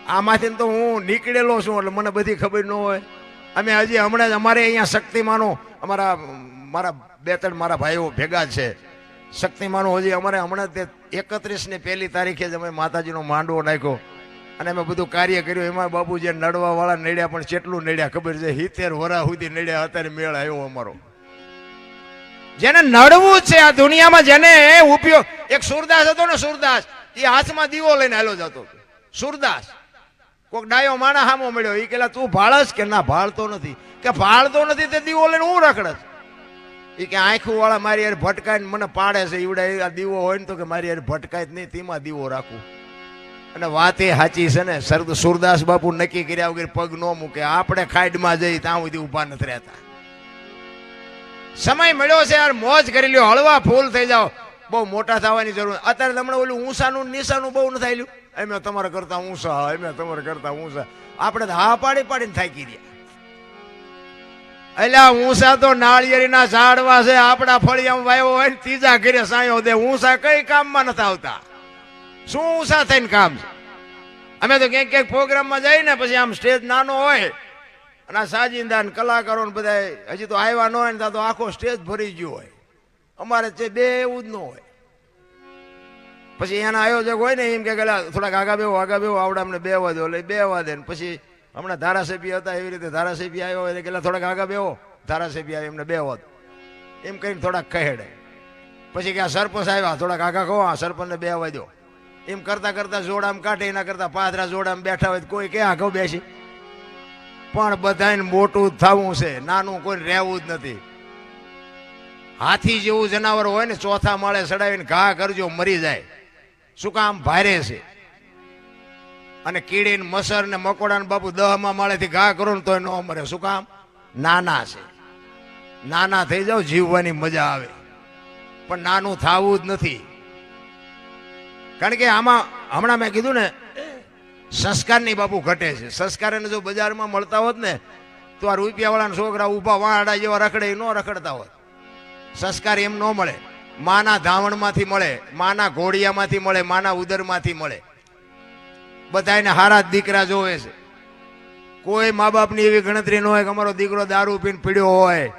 આમાંથી તો હું નીકળેલો છું એટલે મને બધી ખબર ન હોય. અમે હજી હમણાં જ અમારે અહીંયા શક્તિમાનો મારા 2-3 મારા ભાઈઓ ભેગા છે. શક્તિમાનો હજી અમારે હમણાં તે 31 પહેલી તારીખે જ અમે માતાજીનો માંડવો નાખ્યો અને અમે બધું કાર્ય કર્યું. એમાં બાપુ જે નડવા વાળા નડ્યા પણ કેટલું નડ્યા ખબર છે? 70 વર્ષ સુધી નડ્યા. અત્યારે મેળ આવ્યો અમારો. જેને નડવું છે આ દુનિયામાં, જેને ઉપયોગ. એક સુરદાસ હતો ને, સુરદાસ, એ હાથમાં દીવો લઈને હાલો જતો. સુરદાસ કોક ડાયો માણા હામો મળ્યો. એ કેલા તું ભાળસ કે ના? ભાળતો નથી. કે ભાળતો નથી તે દીવો લઈને હું રખડસ? એ કે આંખું વાળા મારી યાર ભટકાઈને મને પાડે છે. ઈવડે આ દીવો હોય ને તો કે મારી યાર ભટકાય જ નહીં, તેમાં દીવો રાખું. અને વાત એ સાચી છે ને. સુરદાસ બાપુ નક્કી કર્યા વગર પગ ન મૂકે. આપણે ખાડમાં જઈ ત્યાં સુધી ઊભા નથી રહેતા. સમય મળ્યો છે યાર, મોજ કરી લ્યો, હળવા ફૂલ થઈ જાઓ. બહુ મોટા થવાની જરૂર. અત્યારે તમને ઓલું ઊંસાનું નિશાનું બહુ નથી આવેલું. એમ તમારા કરતા ઊંસા, એમ તમારા કરતા ઊંસા. આપણે હા પાડી પાડીને થાકી રહ્યા. એટલે ઊંસા તો નાળિયેરીના ઝાડવા છે. આપણા ફળિયામાં વાયો હોય ને ત્રીજા ઘરે સાયો દે. ઊંસા કઈ કામમાં નથી આવતા. શું ઊંસા થઈને કામ છે? અમે તો ક્યાંક પ્રોગ્રામમાં જઈએ ને, પછી આમ સ્ટેજ નાનો હોય અને આ સાજિંદા કલાકારો ને બધા હજી તો આવ્યા ન હોય ને, તો આખો સ્ટેજ ભરી ગયો હોય. અમારે છે બે એવું જ ન હોય. પછી એના આયોજક હોય ને એમ કે થોડાક આગા બેવો આવડે અમને બેવા દો, એટલે બેવા દે. પછી હમણાં ધારાસભ્ય હતા, એવી રીતે ધારાસભ્ય આવ્યો હોય કે થોડાક આગા બેવો, ધારાસભ્ય આવ્યો એમને બેવા દો, એમ કરીને થોડાક કહેડે. પછી કે આ સરપંચ આવ્યા, થોડાક આગા કહો, આ સરપંચને બેવા દો. એમ કરતા કરતા જોડામ કાઢે. એના કરતા પાદરા જોડામ બેઠા હોય કોઈ કે આગળ બેસી. પણ બધાને મોટું જ થવું છે, નાનું કોઈ રહેવું જ નથી. હાથી જેવું જનાવર હોય ને, ચોથા માળે ચડાવીને ઘા કરજો, મરી જાય. શું કામ? ભારે છે. અને કીડી ને મસર ને મકોડા ને બાપુ 10મા માળેથી ઘા કરો ને તો ન મરે. શું કામ? નાના છે. નાના થઈ જાવ, જીવવાની મજા આવે. પણ નાનું થવું જ નથી. કારણ કે આમાં હમણાં મેં કીધું ને, સંસ્કારની બાપુ ઘટે છે. સંસ્કાર જો બજારમાં મળતા હોત ને તો આ રૂપિયાવાળાના છોકરા ઊભા વાંડા જેવા રખડે ન રખડતા હોત. સંસ્કાર એમ ન મળે. માના ધાવણમાંથી મળે, માના ઘોડિયામાંથી મળે, માના ઉદરમાંથી મળે. બધાને હારા જ દીકરા જોવે છે. કોઈ મા બાપની એવી ગણતરી ન હોય કે અમારો દીકરો દારૂ પીને પીડ્યો હોય,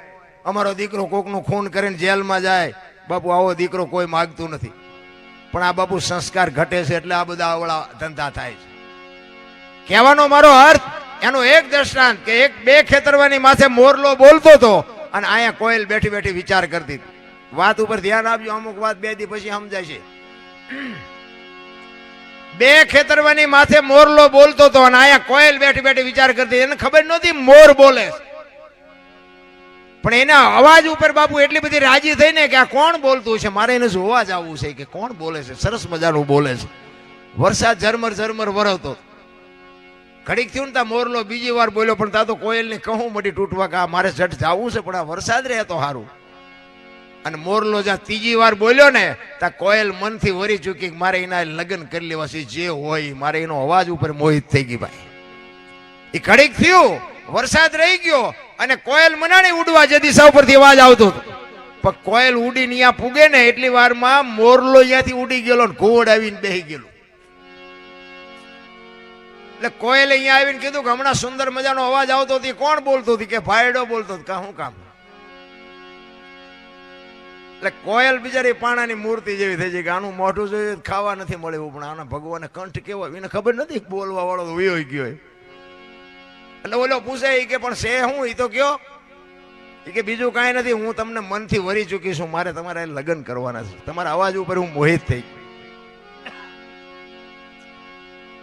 અમારો દીકરો કોકનું ખૂન કરીને જેલમાં જાય. બાપુ આવો દીકરો કોઈ માગતું નથી. પણ આ બાપુ સંસ્કાર ઘટે છે એટલે આ બધા આવડા ધંધા થાય છે. કહેવાનો મારો અર્થ એનો એક દ્રષ્ટાંત કે 1-2 ખેતરવાની માથે મોરલો બોલતો હતો અને અહીંયા કોયલ બેઠી બેઠી વિચાર કરતી હતી. વાત ઉપર ધ્યાન આપજો, અમુક વાત 2 દી પછી સમજાય છે. 2 ખેતરવાની માથે મોરલો બોલતો હતો અને અહીંયા કોયલ બેઠી બેઠી વિચાર કરતી. એને ખબર નહોતી મોર બોલે, પણ એના અવાજ ઉપર બાપુ એટલી બધી રાજી થઈ ને કે આ કોણ બોલતું છે, મારે એને જોવા જ આવવું છે કે કોણ બોલે છે. સરસ મજાનું બોલે છે. વરસાદ ઝરમર ઝરમર વરસતો. ઘડીક થયું ને તા મોરલો બીજી વાર બોલ્યો, પણ તા તો કોયલને કહું મટી તૂટવા કે મારે ઝટ જવું છે, પણ આ વરસાદ રહે તો સારું. અને મોરલો જ્યાં ત્રીજી વાર બોલ્યો ને, તા કોયલ મનથી વરી ચૂકી કે મારે એના લગ્ન કરી લેવા છે. જે હોય મારે એનો અવાજ ઉપર મોહિત થઈ ગઈ. ભાઈ એ ઘડીક થયું, વરસાદ રહી ગયો અને કોયલ મનાણી ઉડવા જે દિશા ઉપરથી અવાજ આવતો હતો. પણ કોયલ ઉડીને અહીંયા પૂગે ને એટલી વારમાં મોરલો અહીંયાથી ઉડી ગયેલો ને ઘોડ આવીને બેસી ગયેલો. એટલે કોયલ અહીંયા આવીને કીધું કે હમણાં સુંદર મજાનો અવાજ આવતો હતો, કોણ બોલતો હતી? કે ભાઈડો બોલતો હતો. શું કામ? એટલે કોયલ બિચારી પાણાની મૂર્તિ જેવી થઈ જાય કે આનું મોઢું જોયું ખાવા નથી મળે એવું, પણ આના ભગવાને કંઠ કેવો, એને ખબર નથી બોલવા વાળો વયો ગયો. એટલે ઓલો પૂછે કે પણ છે હું? એ તો કયો કે બીજું કાંઈ નથી, હું તમને મનથી વરી ચૂકી છું, મારે તમારે લગ્ન કરવાના છે, તમારા અવાજ ઉપર હું મોહિત થઈ.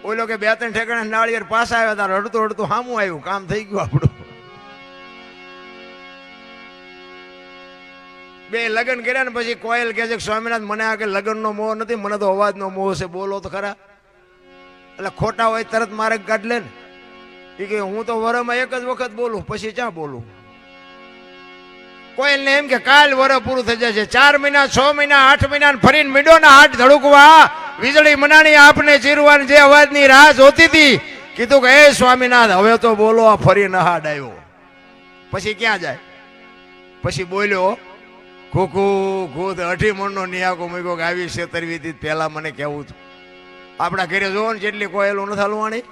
ઓલો કે 2-3 ઠેકાણે નાળિયેર પાછા આવ્યા હતા, રડતું રડતું સામું આવ્યું, કામ થઈ ગયું આપણું. 2 લગ્ન કર્યા ને પછી કોયલ કહે છે કે સ્વામિનાથ મને આ કે લગ્નનો મોહ નથી, મને તો અવાજનો મોહ છે, બોલો તો ખરા. એટલે ખોટા હોય તરત મારે કાઢ લે ને. એ કે હું તો વરમાં 1 જ વખત બોલું, પછી ક્યાં બોલું. કોયલ ને એમ કે કાલ વર પૂરું થઈ જશે, 4 મહિના 6 મહિના 8 મહિના ફરીને મીડોના હાથ ધડકવા વીજળી મનાણી આપને ચીરવાની જે અવાજની રાહ જોતી હતી. કીધું કે એ સ્વામિનાથ હવે તો બોલો, આ ફરી નહાડ આવ્યો. પછી ક્યાં જાય? પછી બોલ્યો ખોખો ખુદ 8 મણનો નિયાકો મૂક્યો કે આવી 17 પેલા મને કેવું હતું. આપણા ઘરે જોવો ને જેટલી કોયલો નથી હલવાણી,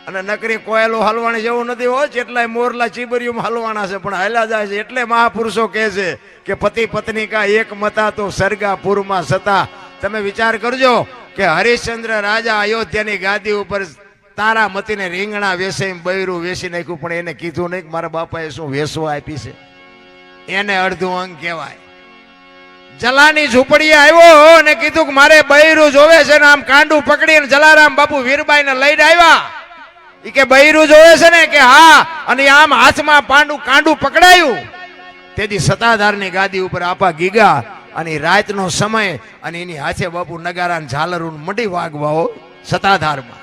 અને નકરી કોયલો હલવાણી જેવું નથી હો, જેટલાય મોરલા ચીબરિયું હલવાના છે, પણ હાલ્યા જાય છે. એટલે મહાપુરુષો કહે છે કે પતિ પત્ની કા એક મતા તો સરગાપુરમાં સતા. તમે વિચાર કરજો કે હરિશ્ચંદ્ર રાજા અયોધ્યાની ગાદી ઉપર તારામતીને રીંગણા વેસે બૈરું વેસી નાખ્યું, પણ એને કીધું નહીં કે મારા બાપાએ શું વેસવા આપી છે. એને અડધું અંગ કહેવાય. જલાની ઝૂંપડીએ આવ્યો અને કીધું કે મારે બૈરું જોવે છે ને આમ કાંડું પકડીને જલારામ બાપુ વીરબાઈને લઈને આવ્યા. ઈ કે બૈરું જોવે છે ને? કે હા. અને આમ હાથમાં કાંડું પકડાયું. તેથી સતાધારની ગાદી ઉપર આપા ગીગા અને રાતનો સમય અને એની હાથે બાપુ નગારા ઝાલરું મંડી વાગવાઓ સતાધારમાં.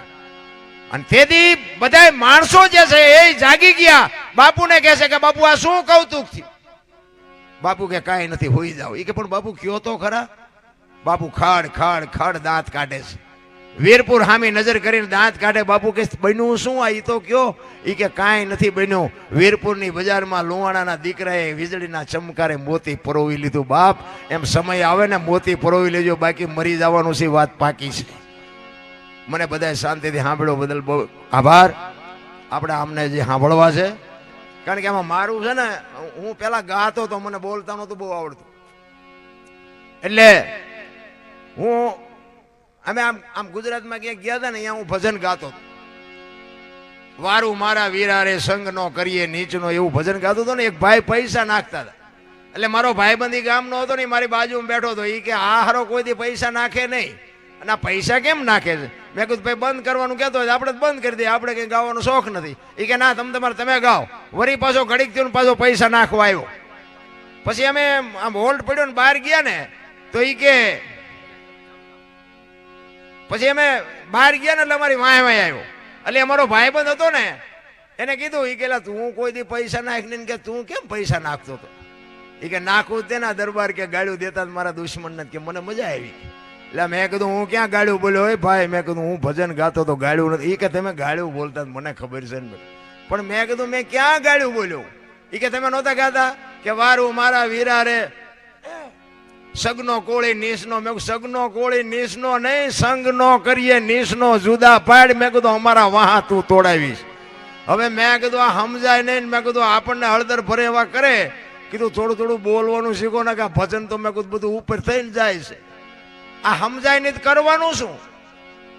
અને તેથી બધા માણસો જે છે એ જાગી ગયા. બાપુને કહે છે કે બાપુ આ શું કૌતુક થયું? બાપુ કે કાંઈ નથી, હોઈ જાવ. એ કે પણ બાપુ કયો તો ખરા. બાપુ ખાડ ખાડ ખાડ દાંત કાઢે છે. વીરપુર હામી નજર કરીને દાંત કાઢે. બાપુ કે બન્યું શું? આ ઈ તો કયો. ઈ કે કાંઈ નથી બન્યું. વીરપુરની બજારમાં લુવાણાના દીકરાએ વીજળીના ચમકારે મોતી પરોવી લીધું. બાપ એમ સમય આવે ને મોતી પરોવી લેજો, બાકી મરી જવાનું છે. વાત પાકી છે. મને બધાએ શાંતિથી સાંભળ્યો બદલ બહુ આભાર. આપણે આમને જે સાંભળવા છે, કારણ કે આમાં મારું છે ને, હું પેલા ગાતો તો મને બોલતા નહોતું બહુ આવડતું. એટલે અમે આમ ગુજરાતમાં ક્યાંક ગયા હતા ને, અહીંયા હું ભજન ગાતો હતો. વારું મારા વીરા રે સંગ નો કરીએ નીચનો, એવું ભજન ગાતો હતો ને. એક ભાઈ પૈસા નાખતા હતા. એટલે મારો ભાઈબંધી ગામનો હતો ને, મારી બાજુમાં બેઠો હતો. એ કે આ હારો કોઈ દી પૈસા નાખે નહીં. અને આ પૈસા કેમ નાખે છે? મેં કીધું ભાઈ બંધ કરવાનું કહેતો હોય આપણે બંધ કરી દઈએ, આપણે કંઈ ગાવાનો શોખ નથી. એ કે ના તમે ગાઓ. વળી પાછો ઘડીક થયું પાછો પૈસા નાખવા આવ્યો. પછી અમે આમ હોલ્ડ પડ્યો ને બહાર ગયા ને, તો એ કે પછી અમે બહાર ગયા ને એટલે અમારી વાય આવ્યો. એટલે અમારો ભાઈબંધ હતો ને, એને કીધું એ કે તું કોઈ દી પૈસા નાખીને કે તું કેમ પૈસા નાખતો હતો? એ કે નાખું તેના દરબાર કે ગાળ્યું દેતા મારા દુશ્મન ને, કે મને મજા આવી. એટલે મેં કીધું હું ક્યાં ગાળ્યું બોલ્યો? હોય ભાઈ, મેં કીધું હું ભજન ગાતો તો ગાળ્યું નથી. એ કે તમે ગાળ્યું બોલતા મને ખબર છે ને. પણ મેં કીધું મેં ક્યાં ગાળ્યું બોલ્યો? એ કે તમે નહોતા ગાતા કે વારું મારા વીરા રે સગનો કોળી નીસનો. મેં સગનો કોળી નીસનો નહીં, સંગનો કરીએ નીસનો જુદા પાડ. મેં કીધું અમારા વાહ તું તોડાવીશ. હવે મેં કીધું આ સમજાય નહીં. મેં કીધું આપણને હળદર ભરે એવા કરે. કીધું થોડું થોડું બોલવાનું શીખો ને, કે ભજન તો મેં કીધું બધું ઉપર થઈને જાય છે. આ સમજાય નહીં કરવાનું શું?